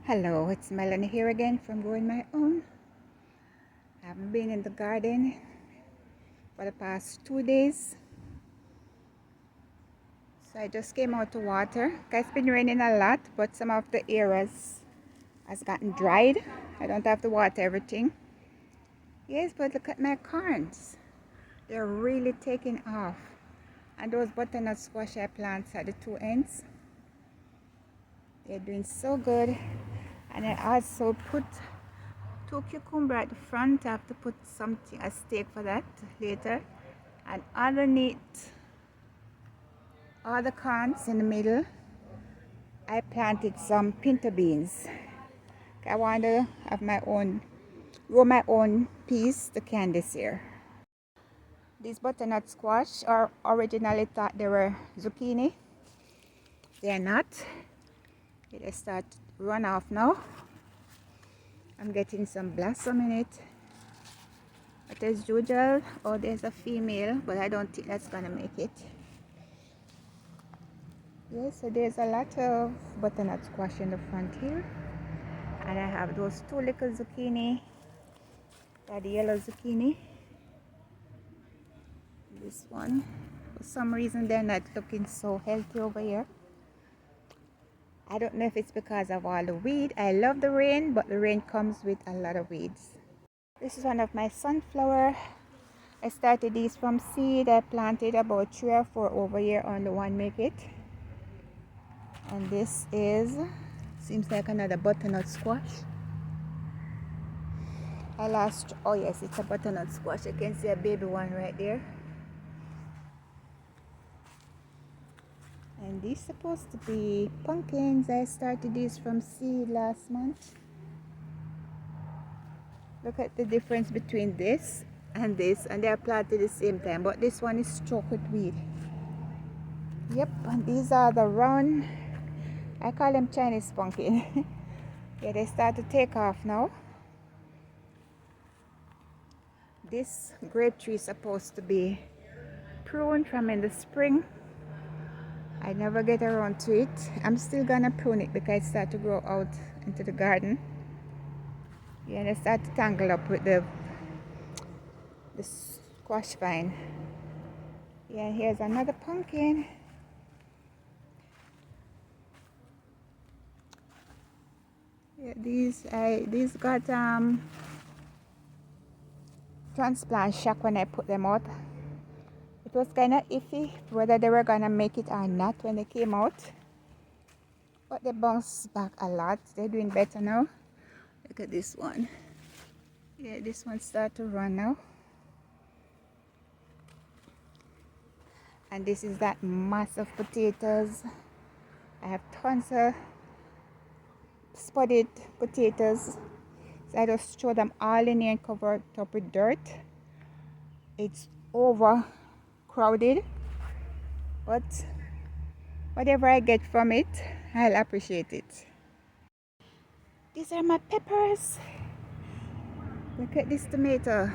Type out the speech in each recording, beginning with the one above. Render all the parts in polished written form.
Hello, it's Melanie here again from Growing My Own. I haven't been in the garden for the past 2 days. So I just came out to water. It's been raining a lot, but some of the areas has gotten dried. I don't have to water everything. Yes, but look at my corns. They're really taking off. And those butternut squash I planted at the two ends, they're doing so good. And I also put 2 cucumber at the front. I have to put something, a stake for that later. And underneath all the corns in the middle, I planted some pinto beans. I want to have grow my own peas to can this year. These butternut squash are originally thought they were zucchini. They're not. They start to run off now. I'm getting some blossom in it. But as usual, there's a female, but I don't think that's gonna make it. Yes, so there's a lot of butternut squash in the front here. And I have those 2 little zucchini. The yellow zucchini. This one. For some reason they're not looking so healthy over here. I don't know if it's because of all the weed. I love the rain, but the rain comes with a lot of weeds. This is one of my sunflower. I started these from seed. I planted about 3 or 4 over here on the one make it. And this seems like another butternut squash. Oh yes, it's a butternut squash. You can see a baby one right there. And these supposed to be pumpkins. I started these from seed last month. Look at the difference between this, and they are planted at the same time, but this one is choked with weed. Yep, and these are the round, I call them Chinese pumpkin. Yeah, they start to take off now. This grape tree is supposed to be pruned from in the spring. I never get around to it. I'm still gonna prune it because it starts to grow out into the garden. Yeah, they start to tangle up with the squash vine. Yeah, here's another pumpkin. Yeah, these got transplant shock when I put them out. It was kind of iffy whether they were gonna make it or not when they came out, but they bounced back a lot. They're doing better now. Look at this one. Yeah, this one start to run now. And this is that mass of potatoes. I have tons of spotted potatoes. So I just throw them all in here and cover it up with dirt. It's overcrowded, but whatever I get from it, I'll appreciate it. These are my peppers. Look at this tomato.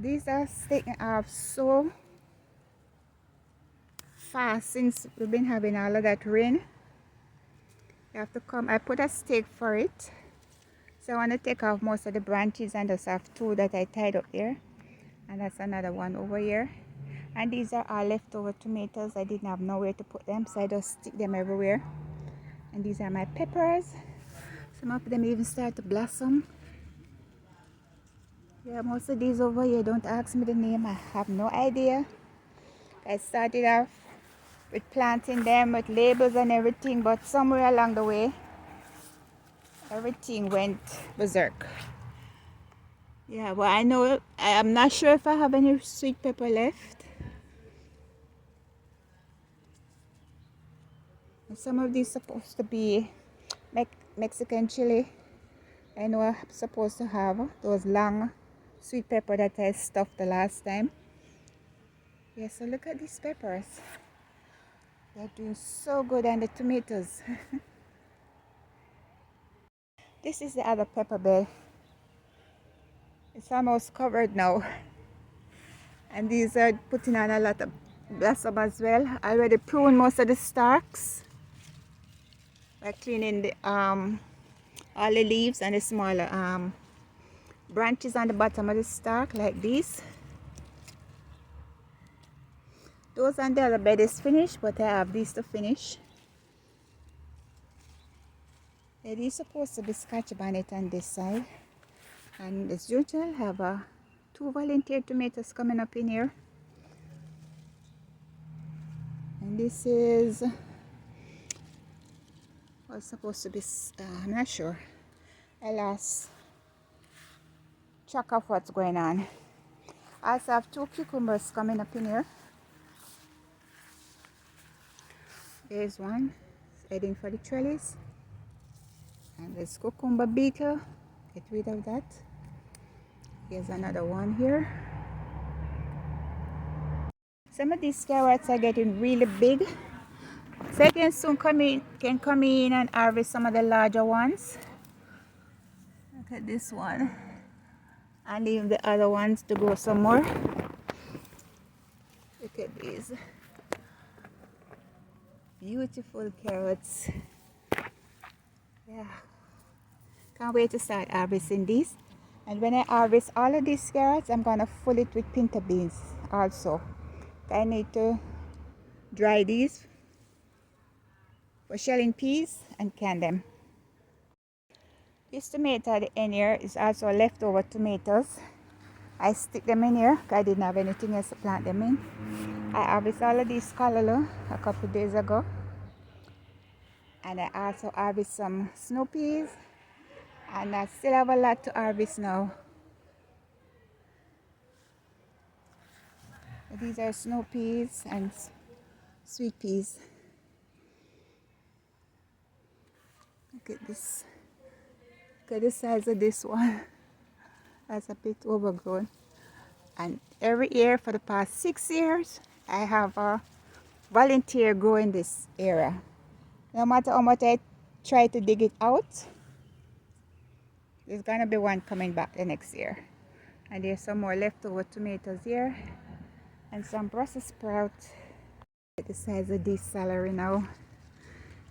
These are taking off so fast since we've been having all of that rain. You have to come. I put a stake for it, so I want to take off most of the branches and just have 2 that I tied up there, and that's another one over here. And these are all leftover tomatoes. I didn't have nowhere to put them, so I just stick them everywhere. And these are my peppers. Some of them even start to blossom. Yeah, most of these over here, don't ask me the name. I have no idea. I started off with planting them with labels and everything, but somewhere along the way, everything went berserk. Yeah, well, I'm not sure if I have any sweet pepper left. And some of these supposed to be Mexican chili. I know I'm supposed to have those long sweet pepper that I stuffed the last time. Yeah, so look at these peppers. They're doing so good, and the tomatoes. This is the other pepper bed. It's almost covered now. And these are putting on a lot of blossom as well. I already pruned most of the stalks. by cleaning the all the leaves and the smaller branches on the bottom of the stalk like this. Those on the other bed is finished, but I have these to finish. It is supposed to be Scotch bonnet on this side, and as usual I have two volunteer tomatoes coming up in here, and this is what's supposed to be I'm not sure, I lost track of what's going on. I also have two cucumbers coming up in here. There's one heading for the trellis, and there's cucumber beetle, get rid of that. Here's another one here. Some of these carrots are getting really big, so I can soon come in and harvest some of the larger ones. Look at this one, and leave the other ones to grow some more. Look at these beautiful carrots. Yeah, can't wait to start harvesting these. And when I harvest all of these carrots, I'm gonna fill it with pinto beans also. I need to dry these for shelling peas and can them. This tomato at the end here is also leftover tomatoes. I stick them in here because I didn't have anything else to plant them in. I harvested all of these callaloo a couple of days ago. And I also harvest some snow peas. And I still have a lot to harvest now. These are snow peas and sweet peas. Look at this. Look at the size of this one. That's a bit overgrown. And every year for the past 6 years, I have a volunteer growing this area. No matter how much I try to dig it out, there's gonna be one coming back the next year. And there's some more leftover tomatoes here and some Brussels sprouts. Look at the size of this celery now.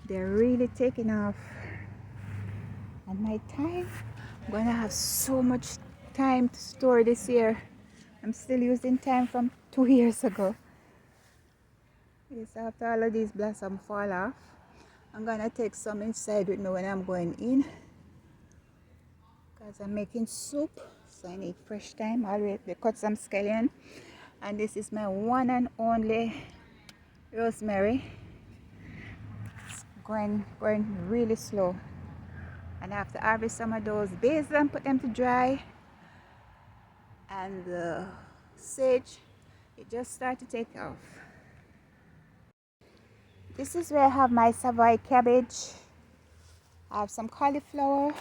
They're really taking off. And my thyme, I'm gonna have so much thyme to store this year. I'm still using thyme from 2 years ago. Yes, after all of these blossoms fall off, I'm gonna take some inside with me when I'm going in, because I'm making soup, so I need fresh thyme. Always cut some scallion, and this is my one and only rosemary. It's going really slow, and I have to harvest some of those basil and put them to dry. And the sage, it just started to take off. This is where I have my Savoy cabbage. I have some cauliflower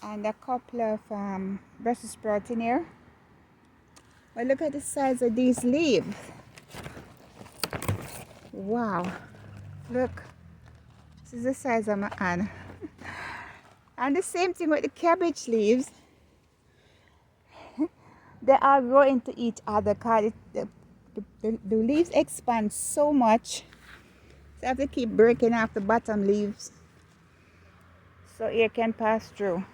and a couple of Brussels sprouts in here. But look at the size of these leaves. Wow, look, this is the size of my hand. And the same thing with the cabbage leaves. They all grow into each other because the leaves expand so much. So I have to keep breaking off the bottom leaves so air can pass through.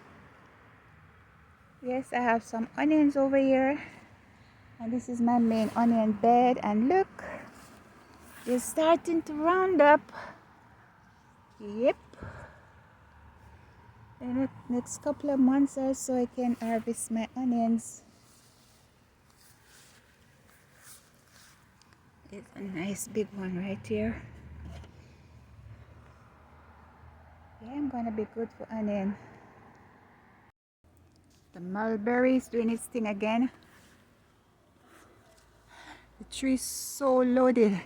Yes, I have some onions over here. And this is my main onion bed. And look, they're starting to round up. Yep. In the next couple of months or so, I can harvest my onions. It's a nice big one right here. Yeah, I'm gonna be good for onion. The mulberry is doing its thing again. The tree is so loaded.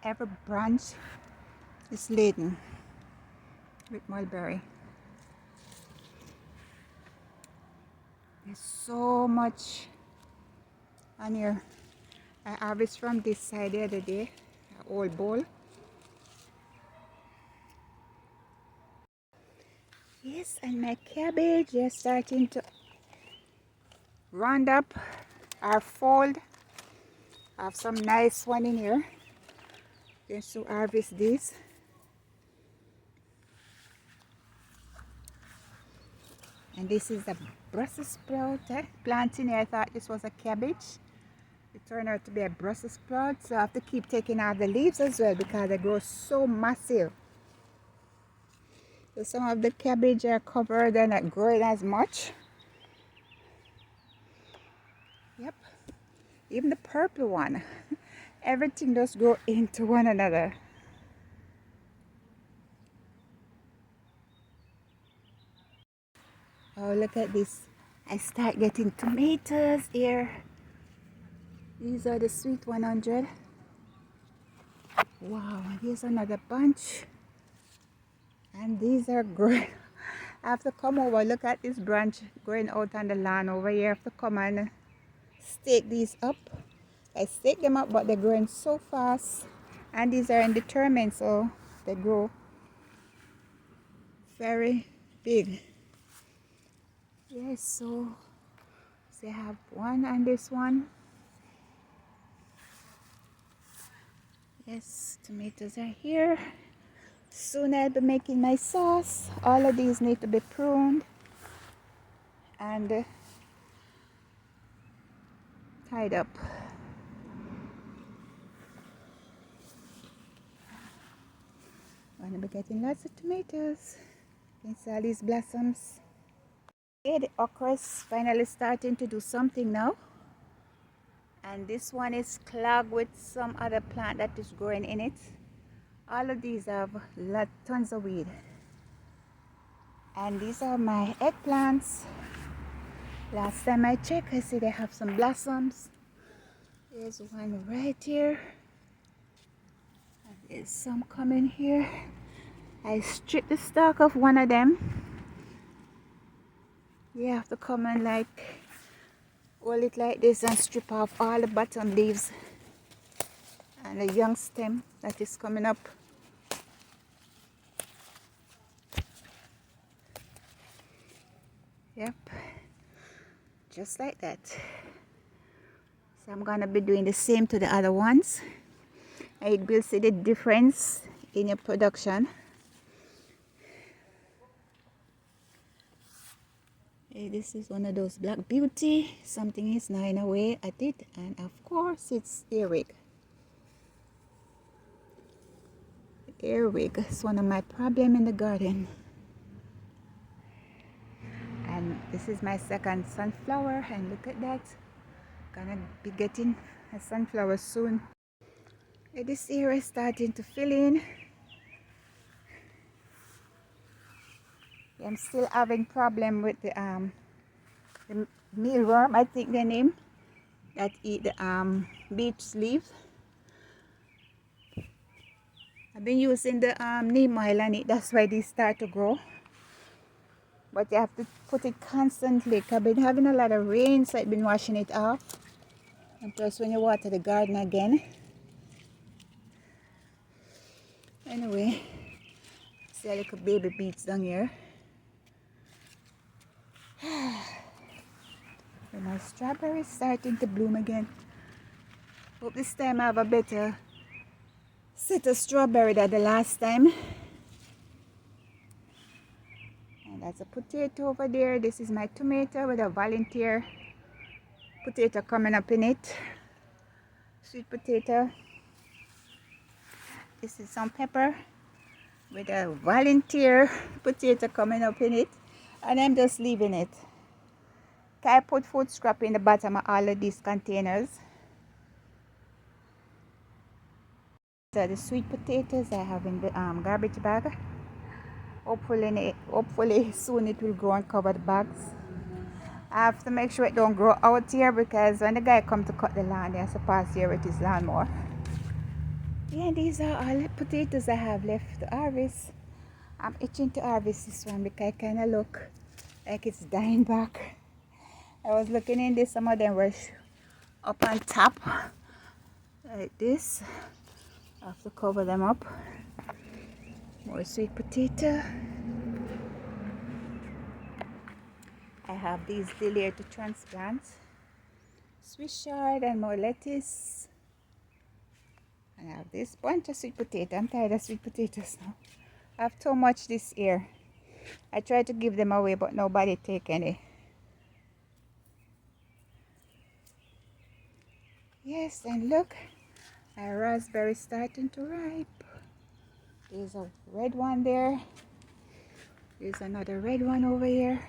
Every branch is laden with mulberry. There's so much on here. I harvested from this side the other day, an old bowl. Yes, and my cabbage is starting to round up or fold. I have some nice one in here. Just to harvest these. And this is the Brussels sprout plant in here. I thought this was a cabbage. It turned out to be a Brussels sprout, so I have to keep taking out the leaves as well because they grow so massive. So some of the cabbage are covered and not growing as much. Yep, even the purple one. Everything does grow into one another. Oh, look at this. I start getting tomatoes here. These are the sweet 100. Wow, here's another bunch. And these are growing. I have to come over. Look at this branch growing out on the lawn over here. I have to come and stake these up. I stake them up, but they're growing so fast. And these are indeterminate, so they grow very big. Yes, so I have one and this one. Yes, tomatoes are here. Soon I'll be making my sauce. All of these need to be pruned and tied up. I'm going to be getting lots of tomatoes. You can see all these blossoms. Okay, the okra is finally starting to do something now. And this one is clogged with some other plant that is growing in it. All of these have tons of weed. And these are my eggplants. Last time I checked, I see they have some blossoms. There's one right here. And there's some coming here. I stripped the stalk of one of them. You have to come and hold it like this and strip off all the bottom leaves and the young stem that is coming up. Yep, just like that. So I'm gonna be doing the same to the other ones. And you will see the difference in your production. Hey, this is one of those Black Beauty. Something is gnawing away at it, and of course it's earwig. Earwig is one of my problems in the garden. And this is my second sunflower, and look at that. Gonna be getting a sunflower soon. And this area is starting to fill in. I'm still having problem with the mealworm, I think the name, that eat the beech leaf. I've been using the neem oil on it, that's why they start to grow. But you have to put it constantly. I've been having a lot of rain, so I've been washing it off. And plus when you water the garden again. Anyway, see a little baby beets down here. And my strawberries starting to bloom again. Hope this time I have a better set of strawberry than the last time. And that's a potato over there. This is my tomato with a volunteer potato coming up in it. Sweet potato. This is some pepper with a volunteer potato coming up in it. And I'm just leaving it. I put food scrap in the bottom of all of these containers. So the sweet potatoes I have in the garbage bag. Hopefully soon it will grow and cover the bags. I have to make sure it don't grow out here because when the guy come to cut the lawn, he has to pass here with his lawnmower. Yeah, these are all the potatoes I have left to harvest. I'm itching to harvest this one because I kind of look like it's dying back. I was looking in this, some of them were up on top like this. I have to cover them up. More sweet potato. I have these still here to transplant. Swiss chard and more lettuce. And I have this bunch of sweet potato. I'm tired of sweet potatoes now. I have too much this year. I tried to give them away, but nobody take any. Yes, and look, our raspberry starting to ripe. There's a red one there. There's another red one over here.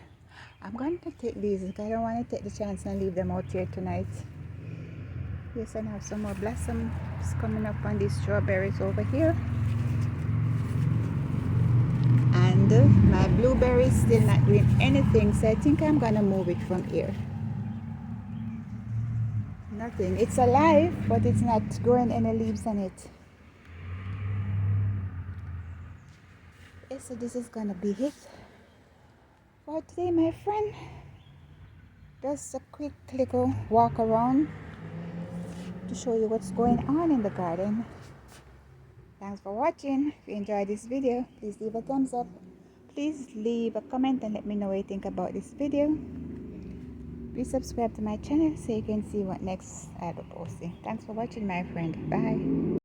I'm going to take these because I don't want to take the chance and leave them out here tonight. Yes, and I have some more blossoms coming up on these strawberries over here. And my blueberry is still not doing anything, so I think I'm going to move it from here. Nothing. It's alive, but it's not growing any leaves on it. Okay, so this is going to be it for today, my friend. Just a quick little walk around to show you what's going on in the garden. Thanks for watching. If you enjoyed this video, please leave a thumbs up. Please leave a comment and let me know what you think about this video. Please subscribe to my channel so you can see what next I'll be posting. Thanks for watching, my friend. Bye.